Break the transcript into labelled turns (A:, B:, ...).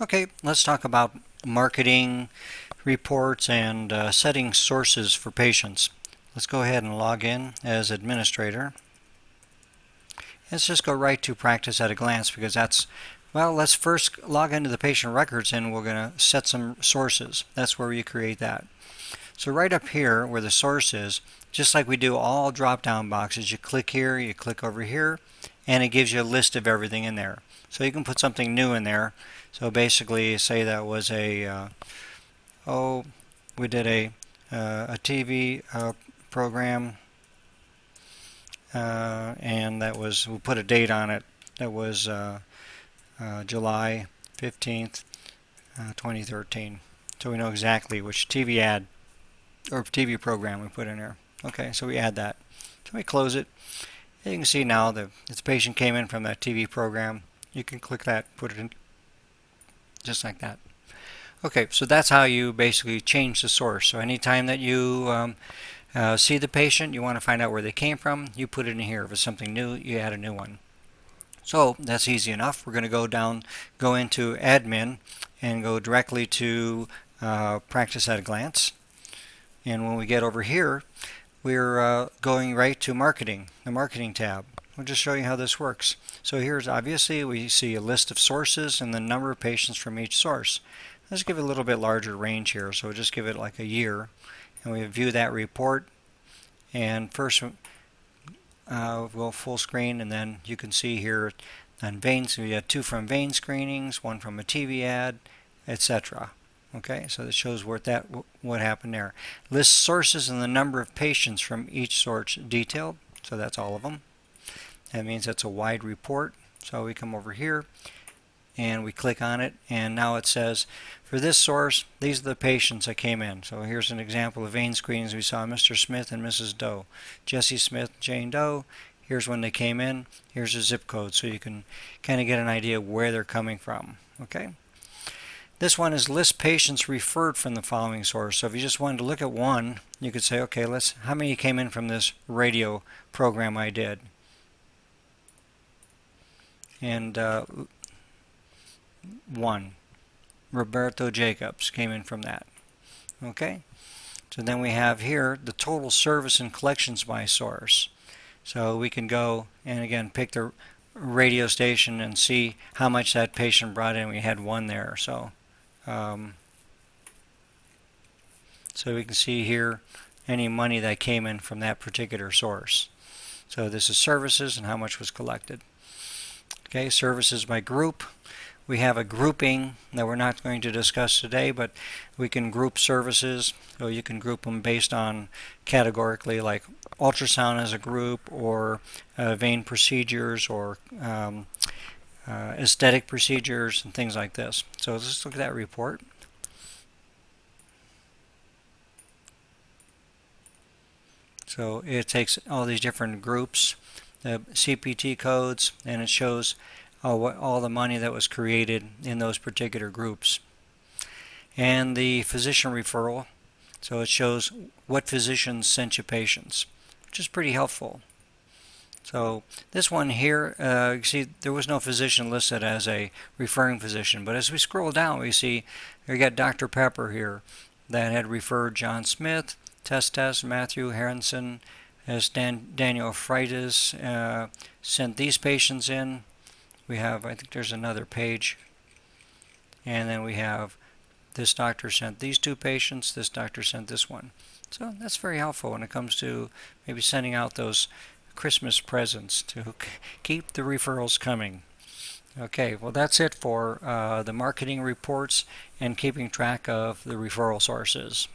A: Okay, let's talk about marketing reports and setting sources for patients. Let's go ahead and log in as administrator. Let's just go right to practice at a glance because let's first log into the patient records and we're going to set some sources. That's where you create that. So right up here where the source is, just like we do all drop-down boxes, you click here, you click over here, and it gives you a list of everything in there. So you can put something new in there. So basically, say that was we did a TV program, and we put a date on it. That was July 15th, 2013. So we know exactly which TV ad or TV program we put in there. Okay, so we add that. So we close it. You can see now that this patient came in from that TV program. You can click that, put it in just like that. Okay, so that's how you basically change the source. So anytime that you see the patient, you want to find out where they came from, you put it in here. If it's something new, you add a new one. So that's easy enough. We're going to go into admin and go directly to practice at a glance. And when we get over here, we're going right to marketing, the marketing tab. We'll just show you how this works. So here's obviously we see a list of sources and the number of patients from each source. Let's give it a little bit larger range here, so we'll just give it like a year. And we view that report. And first we'll full screen, and then you can see here on veins, we had 2 from vein screenings, 1 from a TV ad, etc. Okay, so this shows what happened there. Lists sources and the number of patients from each source detailed. So that's all of them. That means that's a wide report. So we come over here and we click on it, and now it says for this source, these are the patients that came in. So here's an example of vein screenings. We saw Mr. Smith and Mrs. Doe, Jesse Smith, Jane Doe. Here's when they came in. Here's a zip code, so you can kind of get an idea of where they're coming from. Okay. This one is list patients referred from the following source. So if you just wanted to look at one, you could say, okay, how many came in from this radio program I did? And 1. Roberto Jacobs came in from that. Okay? So then we have here the total service and collections by source. So we can go and again pick the radio station and see how much that patient brought in. We had 1 there. So we can see here any money that came in from that particular source. So this is services and how much was collected. Okay, services by group. We have a grouping that we're not going to discuss today, but we can group services. So you can group them based on categorically, like ultrasound as a group, or vein procedures, or aesthetic procedures, and things like this. So let's look at that report. So it takes all these different groups, the CPT codes, and it shows all the money that was created in those particular groups. And the physician referral, so it shows what physicians sent you patients, which is pretty helpful. So this one here, you see there was no physician listed as a referring physician, but as we scroll down we see we got Dr. Pepper here that had referred John Smith, Test, Matthew Harrison, as Daniel Freitas sent these patients in. We have, I think there's another page, and then we have this doctor sent these 2 patients, this doctor sent this one. So that's very helpful when it comes to maybe sending out those Christmas presents to keep the referrals coming. Okay, well that's it for the marketing reports and keeping track of the referral sources.